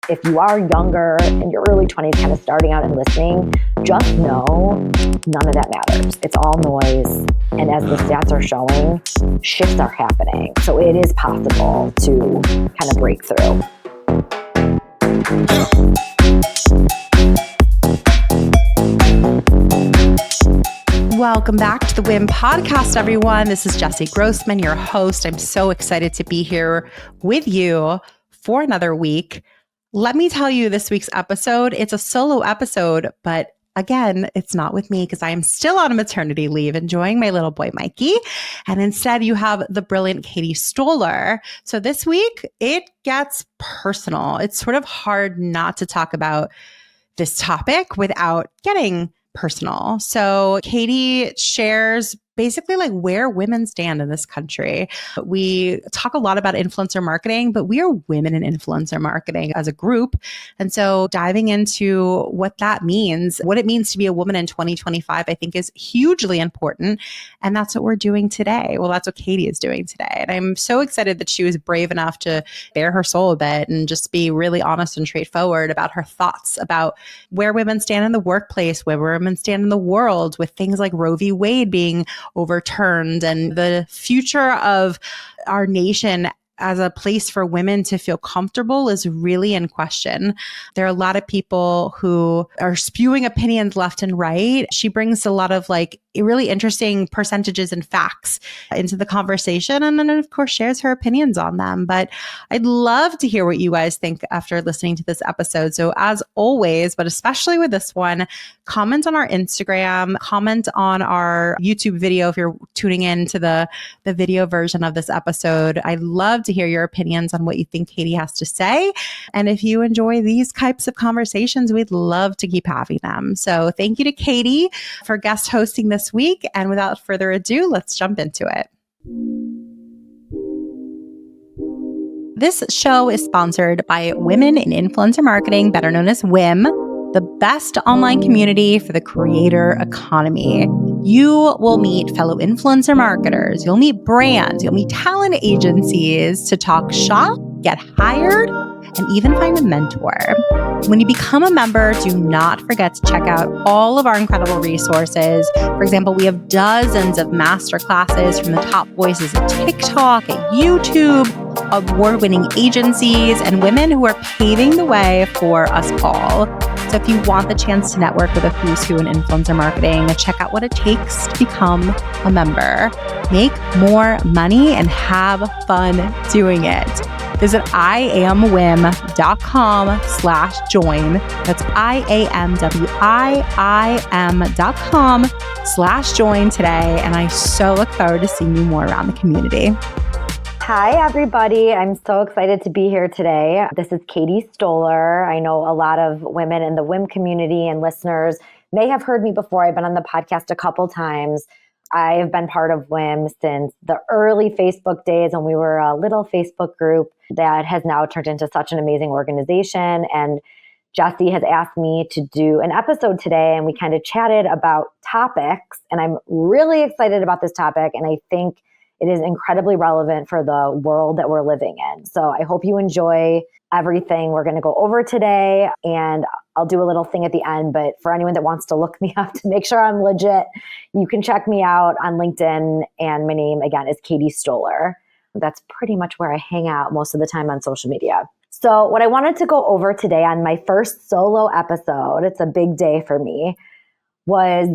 If you are younger, in your early 20s, kind of starting out and listening, just know none of that matters. It's all noise. And as the stats are showing, shifts are happening. So it is possible to kind of break through. Welcome back to the WIIM Podcast, everyone. This is Jessie Grossman, your host. I'm so excited to be here with you for another week. Let me tell you this week's episode, it's a solo episode, but again, it's not with me because I am still on a maternity leave enjoying my little boy, Mikey. And instead you have the brilliant Katie Stoller. So this week it gets personal. It's sort of hard not to talk about this topic without getting personal. So Katie shares basically like where women stand in this country. We talk a lot about influencer marketing, but we are women in influencer marketing as a group. And so diving into what that means, what it means to be a woman in 2025, I think is hugely important. And that's what we're doing today. Well, that's what Katie is doing today. And I'm so excited that she was brave enough to bare her soul a bit and just be really honest and straightforward about her thoughts about where women stand in the workplace, where women stand in the world with things like Roe v. Wade being overturned and the future of our nation as a place for women to feel comfortable is really in question. There are a lot of people who are spewing opinions left and right. She brings a lot of like really interesting percentages and facts into the conversation. And then of course shares her opinions on them. But I'd love to hear what you guys think after listening to this episode. So as always, but especially with this one, comment on our Instagram, comment on our YouTube video if you're tuning in to the video version of this episode. I'd love to hear your opinions on what you think Katie has to say. And if you enjoy these types of conversations, we'd love to keep having them. So thank you to Katie for guest hosting this week. And without further ado, let's jump into it. This show is sponsored by Women in Influencer Marketing, better known as WIIM, the best online community for the creator economy. You will meet fellow influencer marketers, you'll meet brands, you'll meet talent agencies to talk shop, get hired, and even find a mentor. When you become a member, do not forget to check out all of our incredible resources. For example, we have dozens of masterclasses from the top voices at TikTok, at YouTube, award-winning agencies, and women who are paving the way for us all. So if you want the chance to network with a who's who in influencer marketing, check out what it takes to become a member. Make more money and have fun doing it. Visit iamwim.com/join. That's iamwim.com/join today. And I so look forward to seeing you more around the community. Hi, everybody. I'm so excited to be here today. This is Katie Stoller. I know a lot of women in the WIIM community and listeners may have heard me before. I've been on the podcast a couple times. I have been part of WIIM since the early Facebook days when we were a little Facebook group that has now turned into such an amazing organization. And Jessie has asked me to do an episode today, and we kind of chatted about topics. And I'm really excited about this topic, and I think it is incredibly relevant for the world that we're living in. So I hope you enjoy everything we're going to go over today. And I'll do a little thing at the end, but for anyone that wants to look me up to make sure I'm legit, you can check me out on LinkedIn. And my name, again, is Katie Stoller. That's pretty much where I hang out most of the time on social media. So what I wanted to go over today on my first solo episode, it's a big day for me, was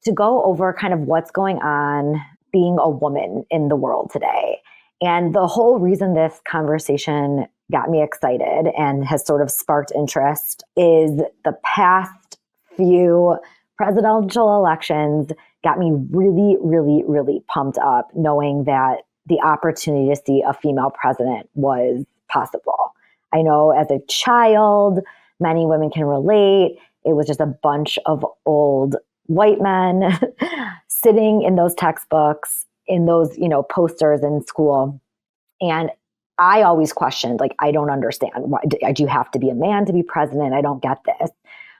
to go over kind of what's going on being a woman in the world today. And the whole reason this conversation got me excited and has sort of sparked interest is the past few presidential elections got me really, really, really pumped up knowing that the opportunity to see a female president was possible. I know as a child, many women can relate. It was just a bunch of old white men sitting in those textbooks, in those, posters in school. And I always questioned, I don't understand. Why do you have to be a man to be president? I don't get this.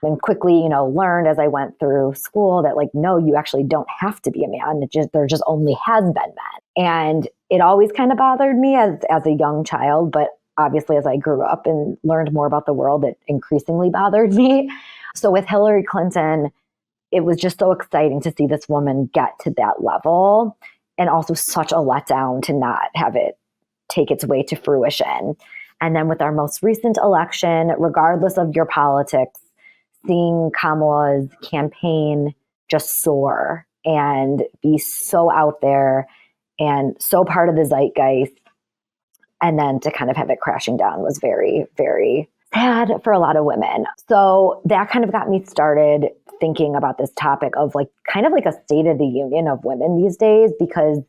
And quickly, learned as I went through school that no, you actually don't have to be a man. There just only has been men. And it always kind of bothered me as a young child, but obviously, as I grew up and learned more about the world, it increasingly bothered me. So with Hillary Clinton, it was just so exciting to see this woman get to that level, and also such a letdown to not have it take its way to fruition. And then with our most recent election, regardless of your politics, seeing Kamala's campaign just soar and be so out there and so part of the zeitgeist, and then to kind of have it crashing down was very, very sad for a lot of women. So that kind of got me started thinking about this topic of like kind of like a state of the union of women these days, because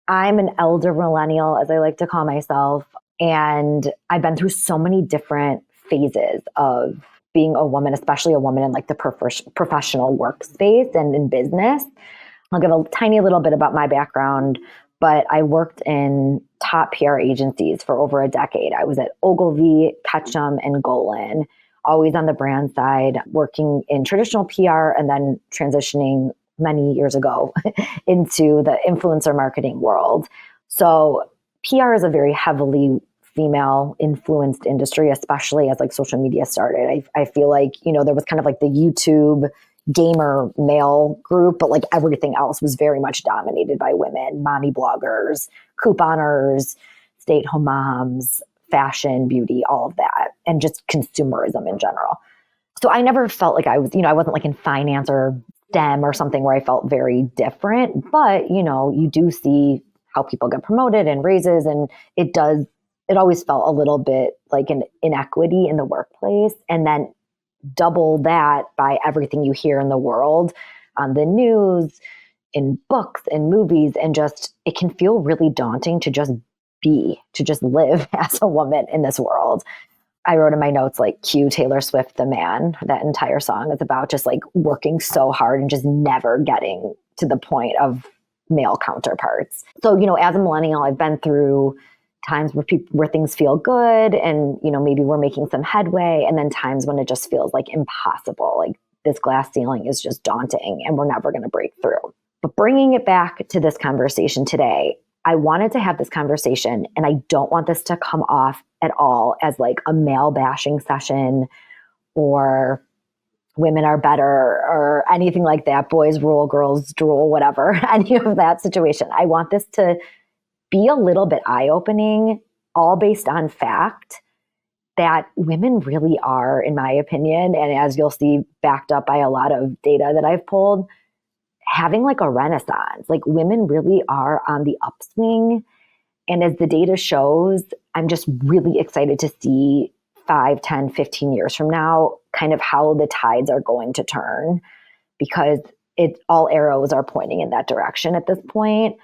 I'm an elder millennial, as I like to call myself, and I've been through so many different phases of being a woman, especially a woman in like the professional workspace and in business. I'll give a tiny little bit about my background, but I worked in top PR agencies for over a decade. I was at Ogilvy, Ketchum, and Golan, always on the brand side, working in traditional PR and then transitioning many years ago into the influencer marketing world. So PR is a very heavily female influenced industry, especially as like social media started. I feel like, there was kind of like the YouTube gamer male group, but like everything else was very much dominated by women, mommy bloggers, couponers, stay-at-home moms, fashion, beauty, all of that, and just consumerism in general. So I never felt like I was, I wasn't like in finance or STEM or something where I felt very different, but you do see how people get promoted and raises, and it always felt a little bit like an inequity in the workplace. And then double that by everything you hear in the world, on the news, in books and movies, and just, it can feel really daunting to just live as a woman in this world. I wrote in my notes, like, cue Taylor Swift, The Man. That entire song is about just like working so hard and just never getting to the point of male counterparts. So, as a millennial, I've been through times where things feel good and, maybe we're making some headway, and then times when it just feels like impossible. Like this glass ceiling is just daunting and we're never going to break through. But bringing it back to this conversation today, I wanted to have this conversation, and I don't want this to come off at all as like a male bashing session or women are better or anything like that. Boys rule, girls drool, whatever, any of that situation. I want this to be a little bit eye-opening, all based on fact, that women really are, in my opinion, and as you'll see backed up by a lot of data that I've pulled, having like a renaissance. Like women really are on the upswing. And as the data shows, I'm just really excited to see 5, 10, 15 years from now, kind of how the tides are going to turn, because all arrows are pointing in that direction at this point.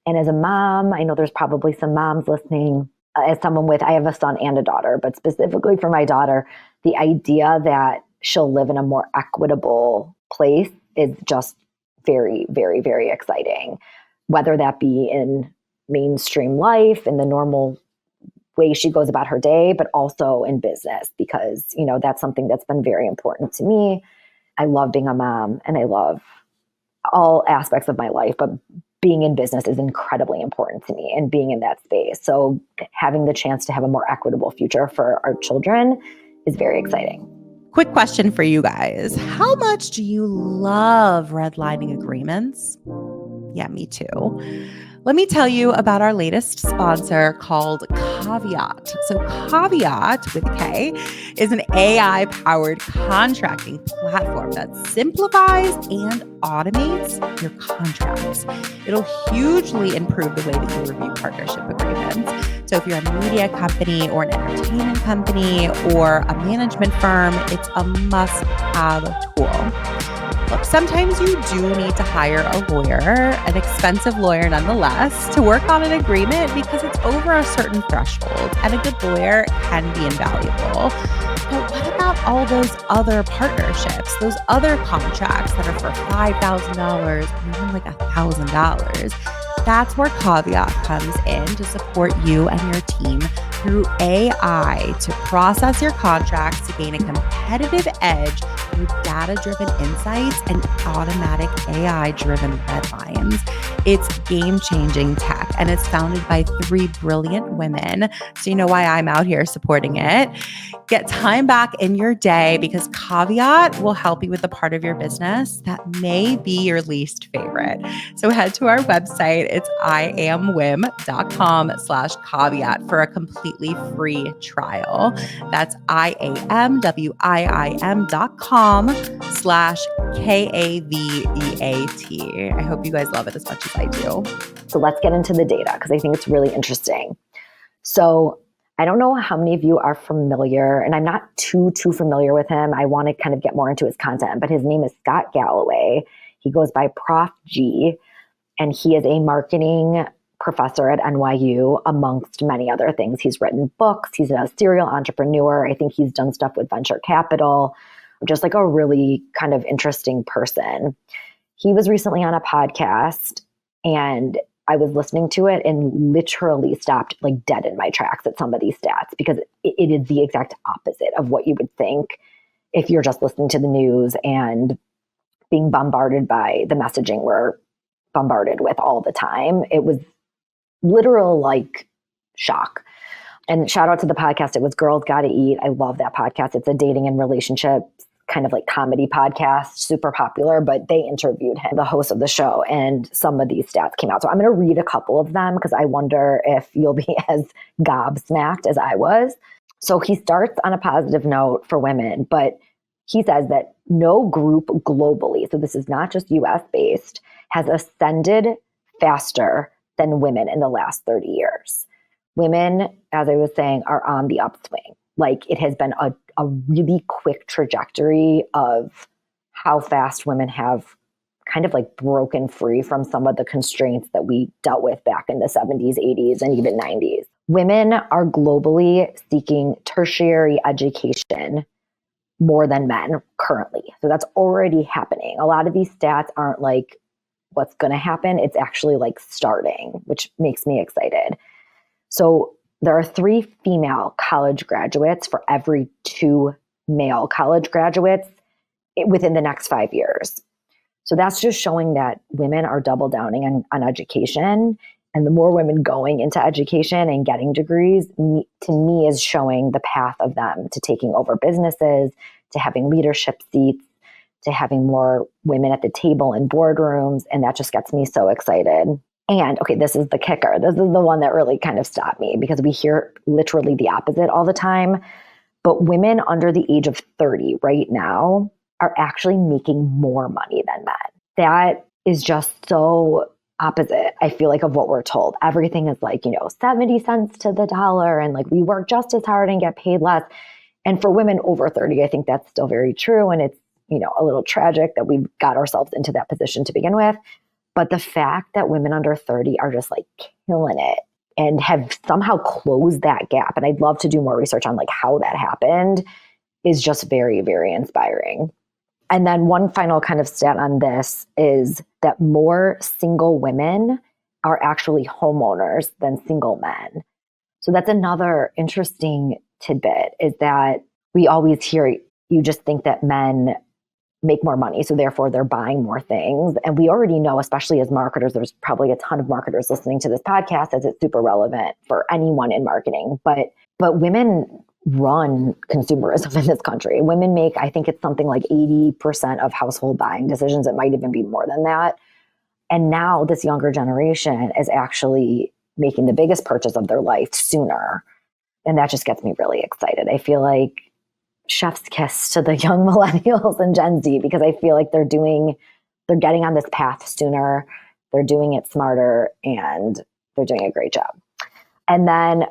And as a mom, I know there's probably some moms listening. As someone I have a son and a daughter, but specifically for my daughter, the idea that she'll live in a more equitable place is just very, very, very exciting. Whether that be in mainstream life, in the normal way she goes about her day, but also in business, because, that's something that's been very important to me. I love being a mom and I love all aspects of my life, but being in business is incredibly important to me and being in that space. So having the chance to have a more equitable future for our children is very exciting. Quick question for you guys. How much do you love redlining agreements? Yeah, me too. Let me tell you about our latest sponsor called Caveat. So Caveat, with a K, is an AI-powered contracting platform that simplifies and automates your contracts. It'll hugely improve the way that you review partnership agreements. So if you're a media company or an entertainment company or a management firm, it's a must-have tool. Look, sometimes you do need to hire a lawyer, an expensive lawyer nonetheless, to work on an agreement because it's over a certain threshold, and a good lawyer can be invaluable. But what about all those other partnerships, those other contracts that are for $5,000 or even like $1,000? That's where Caveat comes in to support you and your team through AI to process your contracts to gain a competitive edge through data-driven insights and automatic AI-driven red lines. It's game-changing tech, and it's founded by 3 brilliant women. So you know why I'm out here supporting it. Get time back in your day because Caveat will help you with the part of your business that may be your least favorite. So head to our website. It's iamwim.com/caveat for a completely free trial. That's iamwim.com/KAVEAT. I hope you guys love it as much as I do. So let's get into the data because I think it's really interesting. So I don't know how many of you are familiar, and I'm not too familiar with him. I want to kind of get more into his content, but his name is Scott Galloway. He goes by Prof G, and he is a marketing professor at NYU, amongst many other things. He's written books. He's a serial entrepreneur. I think he's done stuff with venture capital, just like a really kind of interesting person. He was recently on a podcast, and I was listening to it and literally stopped like dead in my tracks at some of these stats because it is the exact opposite of what you would think if you're just listening to the news and being bombarded by the messaging we're bombarded with all the time. It was literal like shock. And shout out to the podcast. It was Girls Gotta Eat. I love that podcast. It's a dating and relationship kind of like comedy podcast, super popular, but they interviewed him, the host of the show, and some of these stats came out. So I'm going to read a couple of them because I wonder if you'll be as gobsmacked as I was. So he starts on a positive note for women, but he says that no group globally, so this is not just US based, has ascended faster than women in the last 30 years. Women, as I was saying, are on the upswing. Like it has been a really quick trajectory of how fast women have kind of like broken free from some of the constraints that we dealt with back in the 70s, 80s, and even 90s. Women are globally seeking tertiary education more than men currently. So that's already happening. A lot of these stats aren't like what's going to happen. It's actually like starting, which makes me excited. So there are 3 female college graduates for every 2 male college graduates within the next 5 years. So that's just showing that women are double downing on education. And the more women going into education and getting degrees, to me, is showing the path of them to taking over businesses, to having leadership seats, to having more women at the table in boardrooms. And that just gets me so excited. And okay, this is the kicker. This is the one that really kind of stopped me because we hear literally the opposite all the time. But women under the age of 30 right now are actually making more money than men. That is just so opposite, I feel like, of what we're told. Everything is like, 70 cents to the dollar, and like we work just as hard and get paid less. And for women over 30, I think that's still very true. And it's, a little tragic that we got ourselves into that position to begin with. But the fact that women under 30 are just like killing it and have somehow closed that gap, and I'd love to do more research on like how that happened, is just very, very inspiring. And then one final kind of stat on this is that more single women are actually homeowners than single men. So that's another interesting tidbit, is that we always hear, you just think that men make more money, so therefore they're buying more things. And we already know, especially as marketers, there's probably a ton of marketers listening to this podcast as it's super relevant for anyone in marketing. But women run consumerism in this country. Women make, I think it's something like 80% of household buying decisions. It might even be more than that. And now this younger generation is actually making the biggest purchase of their life sooner. And that just gets me really excited. I feel like chef's kiss to the young millennials and Gen Z, because I feel like they're getting on this path sooner, they're doing it smarter, and they're doing a great job. And then I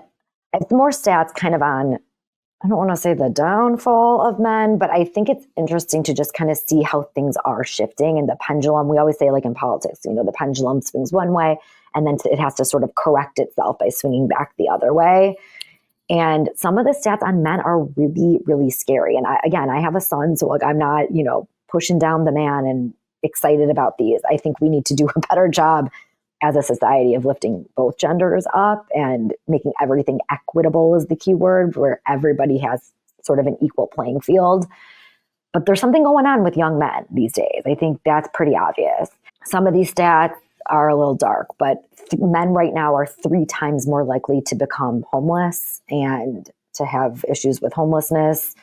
have some more stats kind of on, I don't want to say the downfall of men, but I think it's interesting to just kind of see how things are shifting, and the pendulum. We always say, like in politics, the pendulum swings one way and then it has to sort of correct itself by swinging back the other way. And some of the stats on men are really, really scary. And I have a son, so like I'm not, pushing down the man and excited about these. I think we need to do a better job as a society of lifting both genders up and making everything equitable is the key word, where everybody has sort of an equal playing field. But there's something going on with young men these days. I think that's pretty obvious. Some of these stats are a little dark, but men right now are 3 times more likely to become homeless and to have issues with homelessness.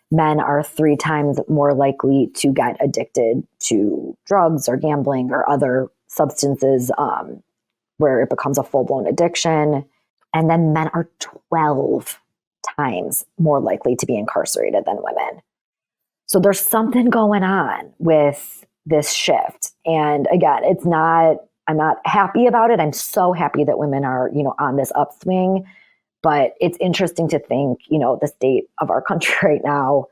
Men are 3 times more likely to get addicted to drugs or gambling or other substances where it becomes a full-blown addiction. And then men are 12 times more likely to be incarcerated than women. So there's something going on with this shift. And again, I'm not happy about it. I'm so happy that women are, on this upswing, but it's interesting to think, the state of our country right now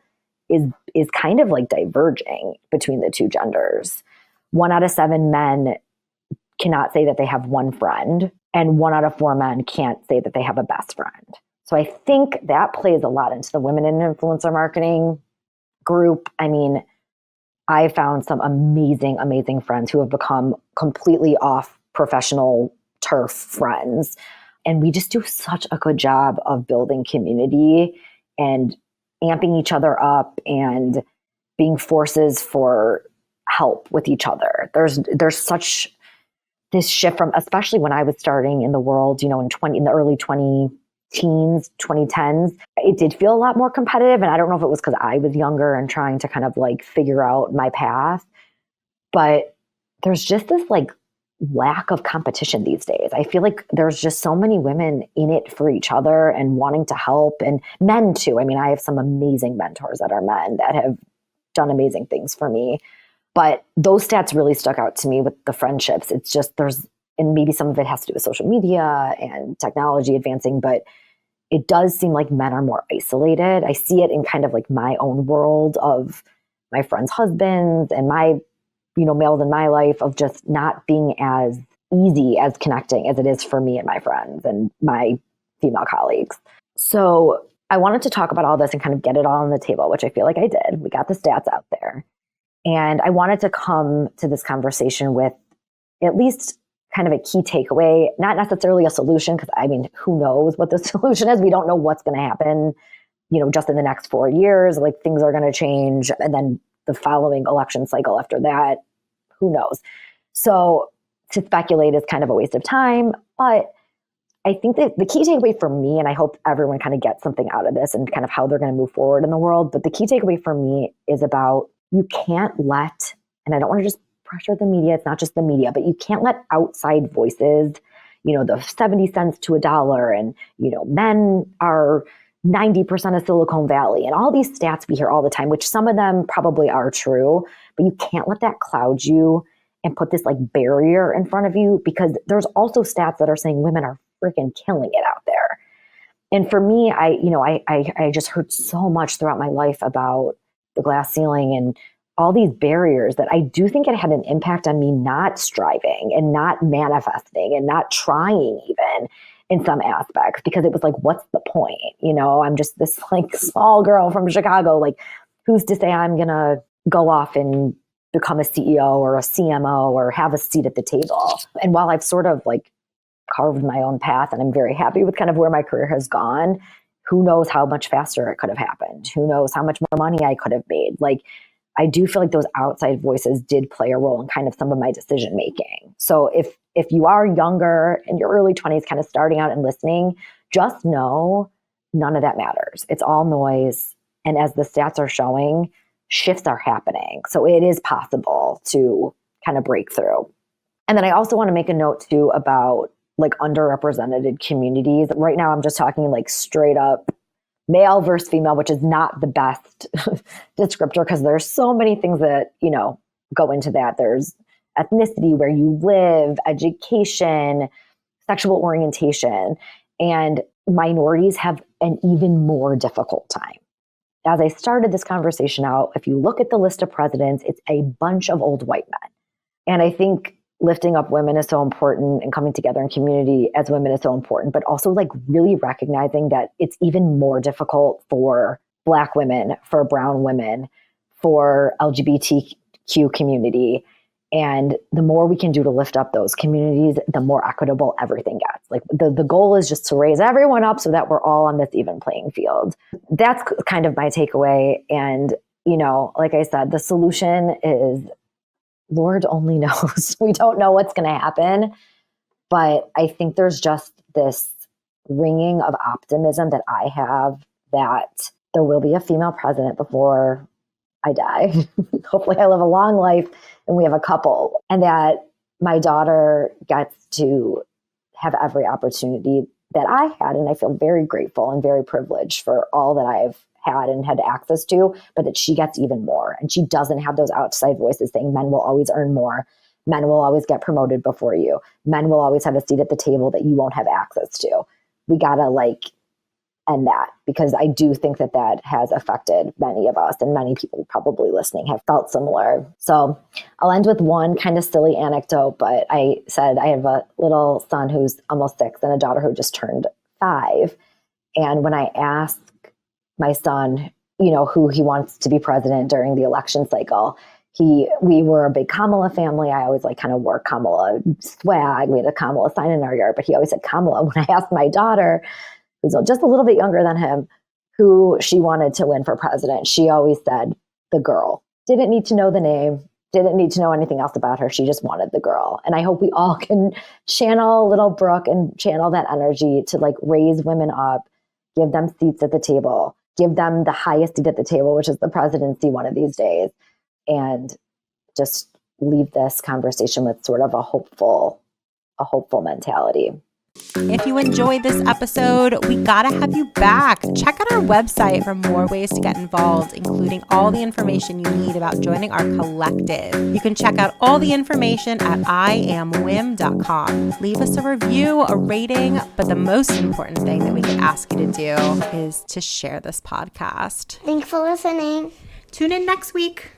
is kind of like diverging between the two genders. 1 out of 7 men cannot say that they have one friend, and 1 out of 4 men can't say that they have a best friend. So I think that plays a lot into the women in influencer marketing group. I mean, I found some amazing, amazing friends who have become completely off professional turf friends. And we just do such a good job of building community and amping each other up and being forces for help with each other. There's such this shift from, especially when I was starting in the world, in the early 2010s, it did feel a lot more competitive. And I don't know if it was because I was younger and trying to kind of like figure out my path, but there's just this like lack of competition these days. I feel like there's just so many women in it for each other and wanting to help, and men too. I mean, I have some amazing mentors that are men that have done amazing things for me. But those stats really stuck out to me with the friendships. It's just and maybe some of it has to do with social media and technology advancing, but it does seem like men are more isolated. I see it in kind of like my own world of my friends' husbands and my, males in my life, of just not being as easy as connecting as it is for me and my friends and my female colleagues. So I wanted to talk about all this and kind of get it all on the table, which I feel like I did. We got the stats out there. And I wanted to come to this conversation with at least kind of a key takeaway, not necessarily a solution, because I mean, who knows what the solution is? We don't know what's going to happen, just in the next 4 years. Like, things are going to change. And then the following election cycle after that, who knows? So to speculate is kind of a waste of time. But I think that the key takeaway for me, and I hope everyone kind of gets something out of this and kind of how they're going to move forward in the world, but the key takeaway for me is about, you can't let, and I don't want to just pressure the media, it's not just the media, but you can't let outside voices, the 70 cents to $1 and, men are 90% of Silicon Valley and all these stats we hear all the time, which some of them probably are true, but you can't let that cloud you and put this like barrier in front of you, because there's also stats that are saying women are freaking killing it out there. And for me, I just heard so much throughout my life about the glass ceiling and all these barriers that I do think it had an impact on me not striving and not manifesting and not trying even in some aspects, because it was like, what's the point? I'm just this like small girl from Chicago. Like, who's to say I'm going to go off and become a CEO or a CMO or have a seat at the table? And while I've sort of like carved my own path and I'm very happy with kind of where my career has gone, who knows how much faster it could have happened? Who knows how much more money I could have made? Like, I do feel like those outside voices did play a role in kind of some of my decision making. So if you are younger, in your early 20s, kind of starting out and listening, just know none of that matters. It's all noise. And as the stats are showing, shifts are happening. So it is possible to kind of break through. And then I also want to make a note too about like underrepresented communities. Right now, I'm just talking like straight up male versus female, which is not the best descriptor, because there's so many things that, go into that. There's ethnicity, where you live, education, sexual orientation, and minorities have an even more difficult time. As I started this conversation out, if you look at the list of presidents, it's a bunch of old white men. And I think lifting up women is so important, and coming together in community as women is so important, but also like really recognizing that it's even more difficult for Black women, for brown women, for LGBTQ community. And the more we can do to lift up those communities, the more equitable everything gets. Like the goal is just to raise everyone up so that we're all on this even playing field. That's kind of my takeaway. And like I said, the solution is Lord only knows. We don't know what's going to happen. But I think there's just this ringing of optimism that I have that there will be a female president before I die. Hopefully I live a long life and we have a couple, and that my daughter gets to have every opportunity that I had. And I feel very grateful and very privileged for all that I've had and had access to, but that she gets even more. And she doesn't have those outside voices saying men will always earn more. Men will always get promoted before you. Men will always have a seat at the table that you won't have access to. We gotta end that, because I do think that has affected many of us, and many people probably listening have felt similar. So I'll end with one kind of silly anecdote, but I said I have a little son who's almost 6 and a daughter who just turned 5. And when I ask my son, who he wants to be president during the election cycle, we were a big Kamala family. I always kind of wore Kamala swag. We had a Kamala sign in our yard, but he always said Kamala. When I asked my daughter, who's just a little bit younger than him, who she wanted to win for president, she always said the girl. Didn't need to know the name, didn't need to know anything else about her. She just wanted the girl. And I hope we all can channel little Brooke and channel that energy to raise women up, give them seats at the table, give them the highest seat at the table, which is the presidency one of these days, and just leave this conversation with sort of a hopeful mentality. If you enjoyed this episode, we gotta have you back. Check out our website for more ways to get involved, including all the information you need about joining our collective. You can check out all the information at iamwim.com. Leave us a review, a rating, but the most important thing that we can ask you to do is to share this podcast. Thanks for listening. Tune in next week.